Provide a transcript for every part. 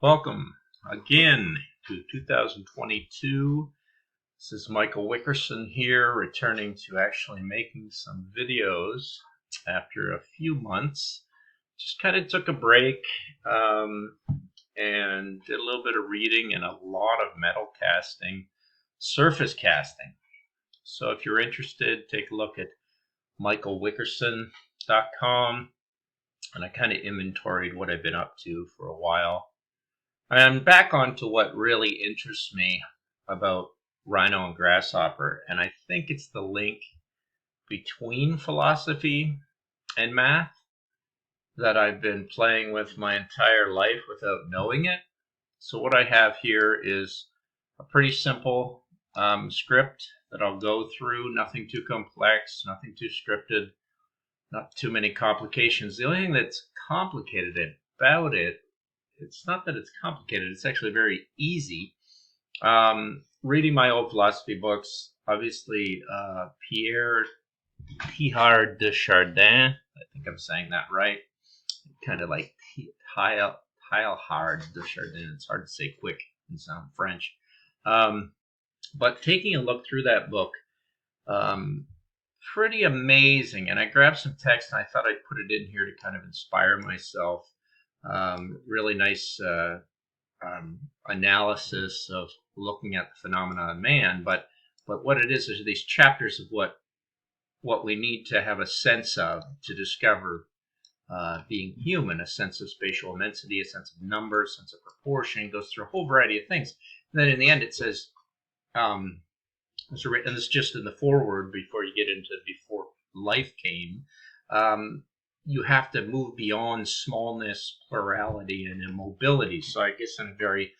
Welcome again to 2022. This is Michael Wickerson here, returning to actually making some videos after a few months. Just kind of took a break and did a little bit of reading and a lot of metal casting, surface casting. So if you're interested, take a look at michaelwickerson.com, and I kind of inventoried what I've been up to for a while. I'm back on to what really interests me about rhino and grasshopper, and I think it's the link between philosophy and math that I've been playing with my entire life without knowing it. So what I have here is a pretty simple script that I'll go through, nothing too complex, nothing too scripted, not too many complications. The only thing that's complicated about it's not that it's complicated, it's actually very easy. Reading my old philosophy books, obviously Pierre de Chardin, I think I'm saying that right, kind of like Teilhard de Chardin, it's hard to say quick and sound French. But taking a look through that book, pretty amazing, and I grabbed some text and I thought I'd put it in here to kind of inspire myself. Really nice analysis of looking at the phenomena of man, but what it is these chapters of what we need to have a sense of to discover being human, a sense of spatial immensity, a sense of number, a sense of proportion, goes through a whole variety of things. And then in the end it says, and it's just in the foreword before you get into before life came, you have to move beyond smallness, plurality, and immobility. So I guess in a very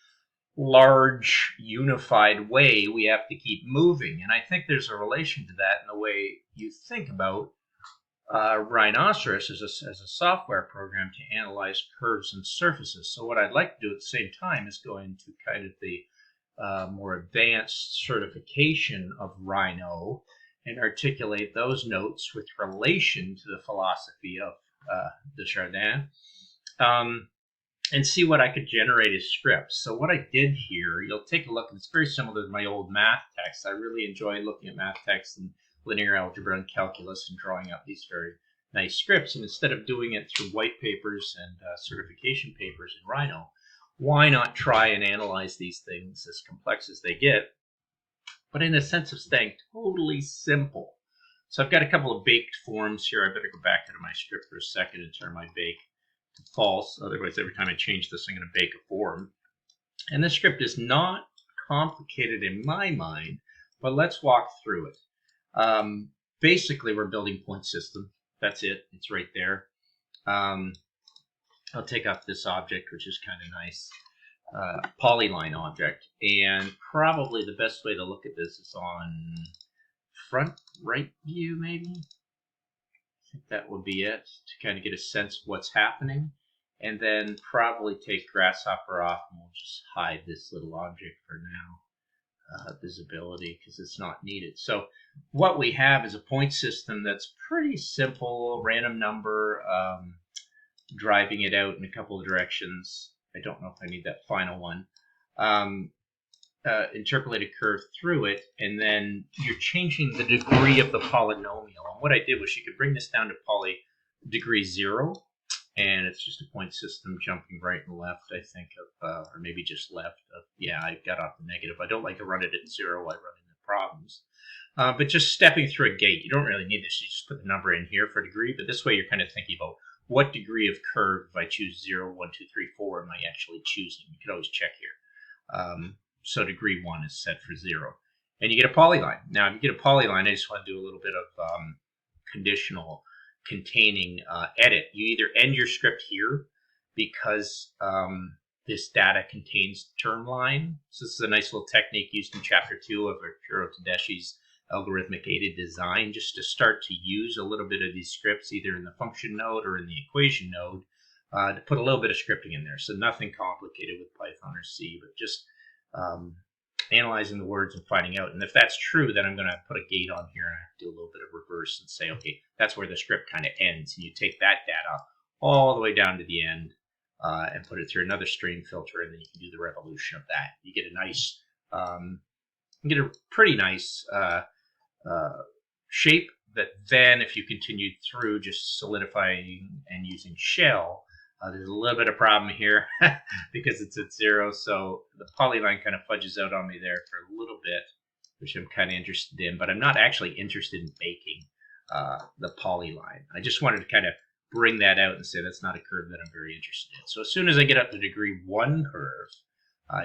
large, unified way, we have to keep moving. And I think there's a relation to that in the way you think about Rhinoceros as a software program to analyze curves and surfaces. So what I'd like to do at the same time is go into kind of the more advanced certification of Rhino and articulate those notes with relation to the philosophy of de Chardin, and see what I could generate as scripts. So what I did here, you'll take a look, and it's very similar to my old math text. I really enjoy looking at math text and linear algebra and calculus and drawing up these very nice scripts. And instead of doing it through white papers and certification papers in Rhino, why not try and analyze these things as complex as they get, but in a sense of staying totally simple. So I've got a couple of baked forms here. I better go back into my script for a second and turn my bake to false. Otherwise, every time I change this, I'm going to bake a form. And this script is not complicated in my mind, but let's walk through it. Basically, we're building point system. That's it. It's right there. I'll take up this object, which is kind of nice. Polyline object, and probably the best way to look at this is on front right view, maybe. I think that would be it, to kind of get a sense of what's happening, and then probably take grasshopper off, and we'll just hide this little object for now, visibility, because it's not needed. So what we have is a point system that's pretty simple, random number, driving it out in a couple of directions. I don't know if I need that final one. Interpolate a curve through it, and then you're changing the degree of the polynomial. And what I did was you could bring this down to degree 0, and it's just a point system jumping right and left, I think, of, or maybe just left. Yeah, I got off the negative. I don't like to run it at 0. I run into problems. But just stepping through a gate, you don't really need this. You just put the number in here for degree, but this way you're kind of thinking about what degree of curve, if I choose 0, 1, 2, 3, 4, am I actually choosing? You can always check here. So degree 1 is set for 0. And you get a polyline. Now, if you get a polyline, I just want to do a little bit of conditional containing edit. You either end your script here because this data contains term line. So this is a nice little technique used in chapter 2 of Arturo Tedeschi's algorithmic aided design, just to start to use a little bit of these scripts either in the function node or in the equation node to put a little bit of scripting in there. So nothing complicated with Python or C, but just analyzing the words and finding out. And if that's true, then I'm going to put a gate on here and I have to do a little bit of reverse and say, okay, that's where the script kind of ends. And you take that data all the way down to the end and put it through another stream filter, and then you can do the revolution of that. You get a nice, you get a pretty nice shape that then, if you continue through just solidifying and using shell, there's a little bit of problem here because it's at 0, so the polyline kind of fudges out on me there for a little bit, which I'm kind of interested in, but I'm not actually interested in baking the polyline. I just wanted to kind of bring that out and say that's not a curve that I'm very interested in. So as soon as I get up to degree 1 curve,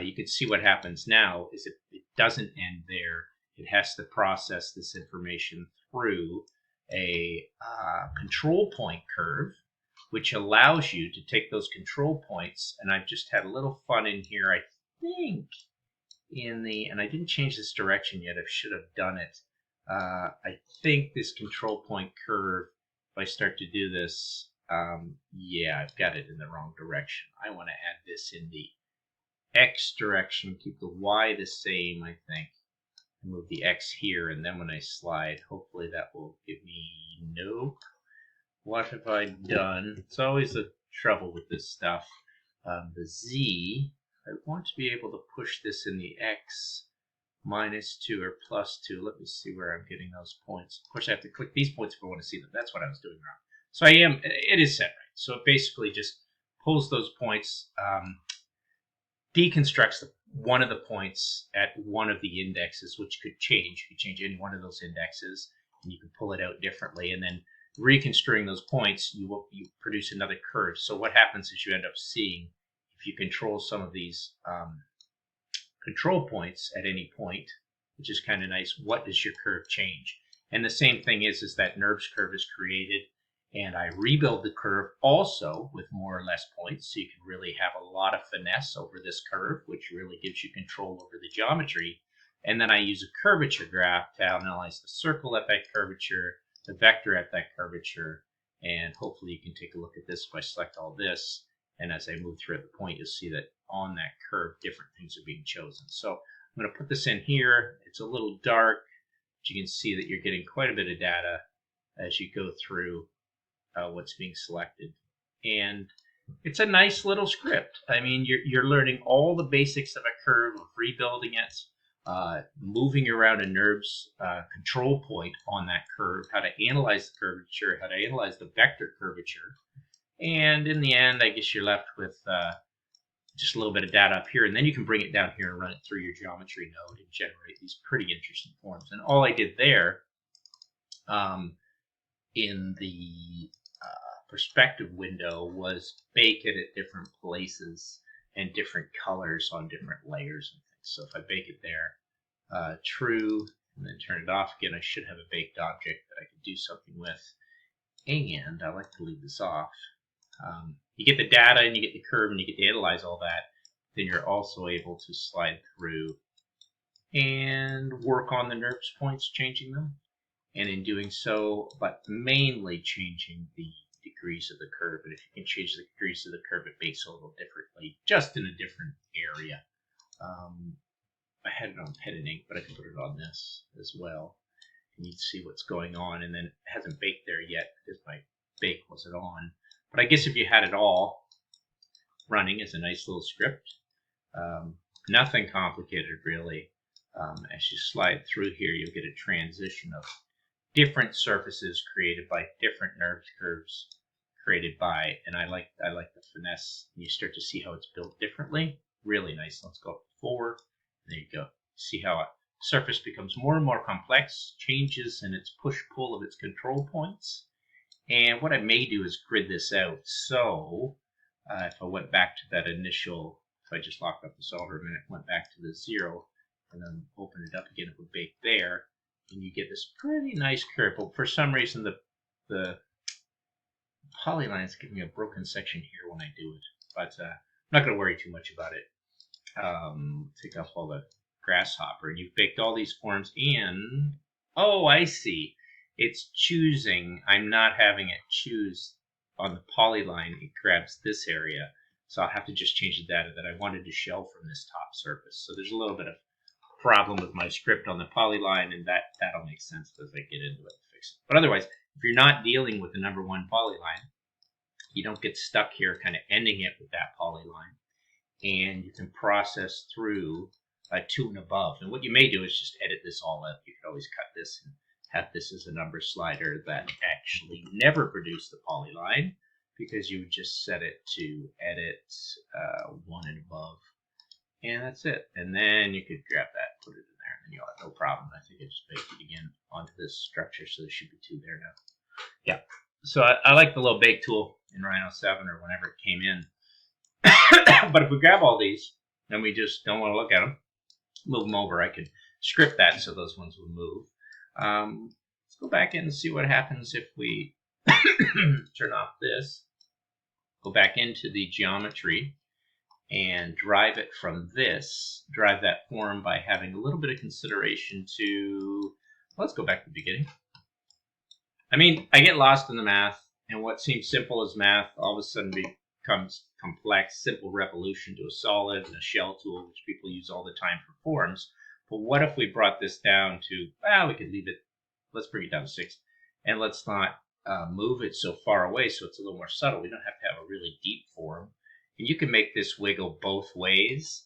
you can see what happens now is it doesn't end there. It has to process this information through a control point curve, which allows you to take those control points, and I've just had a little fun in here, I think, and I didn't change this direction yet, I should have done it. I think this control point curve, if I start to do this, yeah, I've got it in the wrong direction. I want to add this in the X direction, keep the Y the same, I think. Move the X here, and then when I slide, hopefully that will give me, nope. What have I done? It's always the trouble with this stuff. The Z, I want to be able to push this in the X -2 or +2. Let me see where I'm getting those points. Of course, I have to click these points if I want to see them. That's what I was doing wrong. So it is set right. So it basically just pulls those points, deconstructs one of the points at one of the indexes, which could change. You could change any one of those indexes, and you can pull it out differently. And then reconstructing those points, you produce another curve. So what happens is you end up seeing, if you control some of these control points at any point, which is kind of nice, what does your curve change? And the same thing is that NURBS curve is created, and I rebuild the curve also with more or less points, so you can really have a lot of finesse over this curve, which really gives you control over the geometry. And then I use a curvature graph to analyze the circle at that curvature, the vector at that curvature, and hopefully you can take a look at this if I select all this, and as I move through the point, you'll see that on that curve, different things are being chosen. So I'm going to put this in here. It's a little dark, but you can see that you're getting quite a bit of data as you go through what's being selected. And it's a nice little script. I mean, you're learning all the basics of a curve, of rebuilding it, moving around a NURBS control point on that curve, how to analyze the curvature, how to analyze the vector curvature. And in the end, I guess you're left with just a little bit of data up here, and then you can bring it down here and run it through your geometry node and generate these pretty interesting forms. And all I did there in the perspective window was bake it at different places and different colors on different layers and things. So if I bake it there, true, and then turn it off again, I should have a baked object that I could do something with. And I like to leave this off. You get the data and you get the curve and you get to analyze all that. Then you're also able to slide through and work on the NURBS points, changing them. And in doing so, but mainly changing the degrees of the curve. And if you can change the degrees of the curve, it bakes a little differently, just in a different area. I had it on pen and ink, but I can put it on this as well. And you can see what's going on. And then it hasn't baked there yet because my bake wasn't on. But I guess if you had it all running as a nice little script, nothing complicated really. As you slide through here, you'll get a transition of different surfaces created by different NURBS curves created by, and I like the finesse. You start to see how it's built differently. Really nice. Let's go up to 4. There you go. See how a surface becomes more and more complex, changes in its push-pull of its control points. And what I may do is grid this out. So if I went back to that initial, if I just locked up the solver a minute, went back to the 0, and then open it up again, it would bake there. And you get this pretty nice curve. But for some reason, the polyline is giving me a broken section here when I do it. But I'm not going to worry too much about it. Take off all the grasshopper. And you've baked all these forms in. Oh, I see. It's choosing. I'm not having it choose on the polyline. It grabs this area. So I'll have to just change the data that I wanted to show from this top surface. So there's a little bit of problem with my script on the polyline, and that'll make sense as I get into it and fix it. But otherwise, if you're not dealing with the number 1 polyline, you don't get stuck here kind of ending it with that and you can process through 2 and above. And what you may do is just edit this all out. You could always cut this and have this as a number slider that actually never produced the polyline, because you would just set it to edit 1 and above. And that's it. And then you could grab that, put it in there, and you'll have no problem. I think I just baked it again onto this structure, so there should be 2 there now. Yeah. So I like the little bake tool in Rhino 7 or whenever it came in. But if we grab all these and we just don't want to look at them, move them over, I could script that so those ones would move. Let's go back in and see what happens if we turn off this, go back into the geometry, and drive it from this, drive that form by having a little bit of consideration to, let's go back to the beginning. I mean, I get lost in the math, and what seems simple as math all of a sudden becomes complex. Simple revolution to a solid and a shell tool, which people use all the time for forms. But what if we brought this down to, well, we could leave it, let's bring it down to 6, and let's not move it so far away so it's a little more subtle. We don't have to have a really deep form. And you can make this wiggle both ways,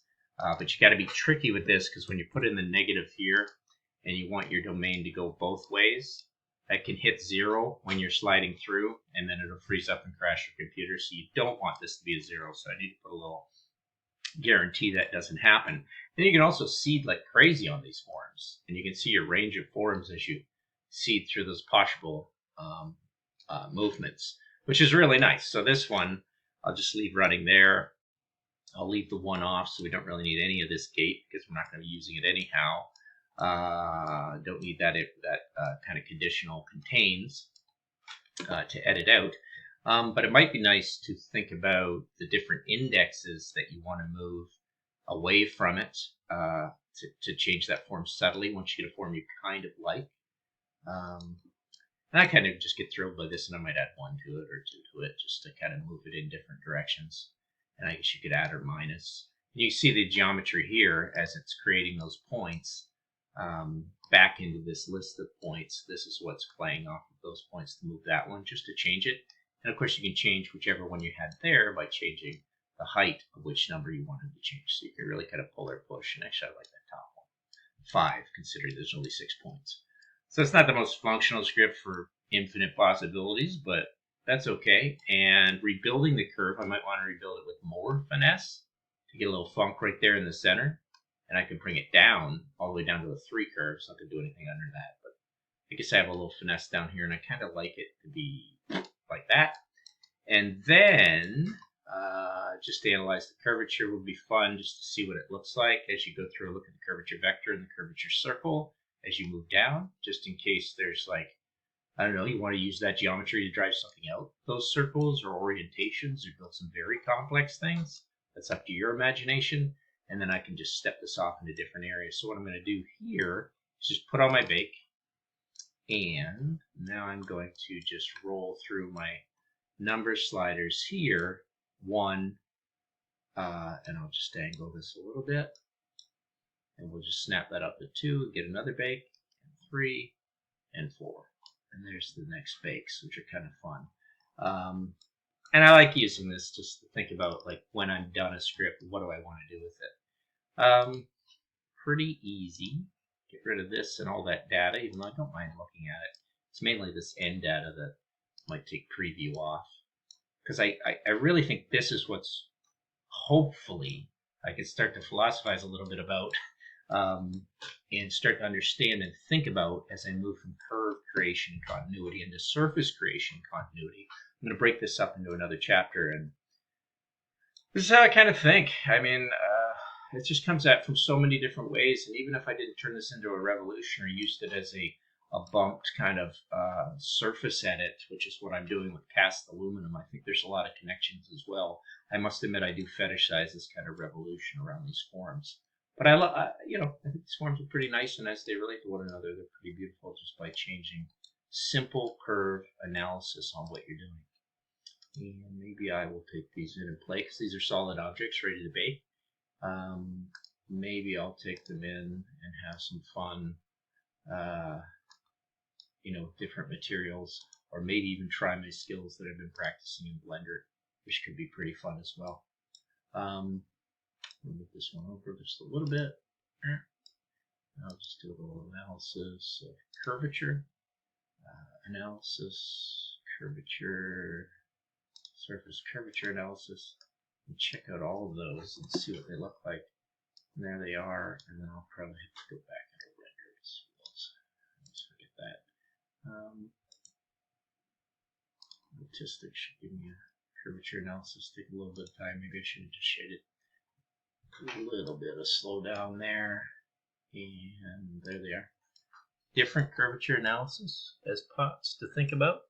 but you got to be tricky with this, because when you put in the negative here and you want your domain to go both ways, that can hit 0 when you're sliding through, and then it'll freeze up and crash your computer. So you don't want this to be a 0, so I need to put a little guarantee that doesn't happen. Then you can also seed like crazy on these forms, and you can see your range of forms as you seed through those possible movements, which is really nice. So this one, I'll just leave running there. I'll leave the 1 off, so we don't really need any of this gate because we're not going to be using it anyhow. Don't need that kind of conditional contains to edit out. But it might be nice to think about the different indexes that you want to move away from it to change that form subtly once you get a form you kind of like. And I kind of just get thrilled by this, and I might add 1 to it or 2 to it just to kind of move it in different directions. And I guess you could add or minus. And you see the geometry here as it's creating those points back into this list of points. This is what's playing off of those points to move that one just to change it. And of course you can change whichever one you had there by changing the height of which number you wanted to change. So you can really kind of pull or push. And actually I like that top one. 5, considering there's only 6 points. So it's not the most functional script for infinite possibilities, but that's okay. And rebuilding the curve, I might want to rebuild it with more finesse to get a little funk right there in the center. And I can bring it down all the way down to a 3 curve, so I can do anything under that. But I guess I have a little finesse down here, and I kind of like it to be like that. And then just to analyze the curvature would be fun, just to see what it looks like as you go through. Look at the curvature vector and the curvature circle as you move down, just in case there's like, I don't know, you want to use that geometry to drive something out, those circles or orientations, or build some very complex things. That's up to your imagination. And then I can just step this off into different areas. So what I'm going to do here is just put on my bake. And now I'm going to just roll through my number sliders here. 1, and I'll just angle this a little bit. And we'll just snap that up to 2, get another bake, and 3, and 4. And there's the next bakes, which are kind of fun. And I like using this just to think about, like, when I'm done a script, what do I want to do with it? Pretty easy. Get rid of this and all that data, even though I don't mind looking at it. It's mainly this end data that might take preview off. Because I really think this is what's hopefully I can start to philosophize a little bit about and start to understand and think about as I move from curve creation and continuity into surface creation and continuity. I'm going to break this up into another chapter, and this is how I kind of think. I mean, it just comes out from so many different ways, and even if I didn't turn this into a revolution or used it as a bumped kind of surface edit, which is what I'm doing with cast aluminum, I think there's a lot of connections as well. I must admit I do fetishize this kind of revolution around these forms. But I think these forms are pretty nice, and as they relate to one another, they're pretty beautiful just by changing simple curve analysis on what you're doing. And maybe I will take these in and play, because these are solid objects ready to bake. Maybe I'll take them in and have some fun, different materials, or maybe even try my skills that I've been practicing in Blender, which could be pretty fun as well. Move this one over just a little bit. I'll just do a little analysis of curvature. Analysis, curvature, surface curvature analysis. And check out all of those and see what they look like. And there they are. And then I'll probably have to go back and render this. Let's forget that. Statistics should give me a curvature analysis. Take a little bit of time. Maybe I should have just shaded a little bit of slow down there. And there they are. Different curvature analysis as pots to think about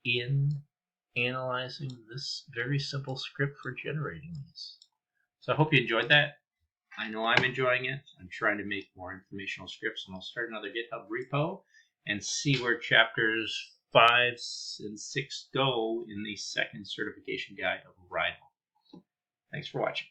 in analyzing this very simple script for generating these. So I hope you enjoyed that. I know I'm enjoying it. I'm trying to make more informational scripts, and I'll start another GitHub repo and see where chapters 5 and 6 go in the second certification guide of Rhino. Thanks for watching.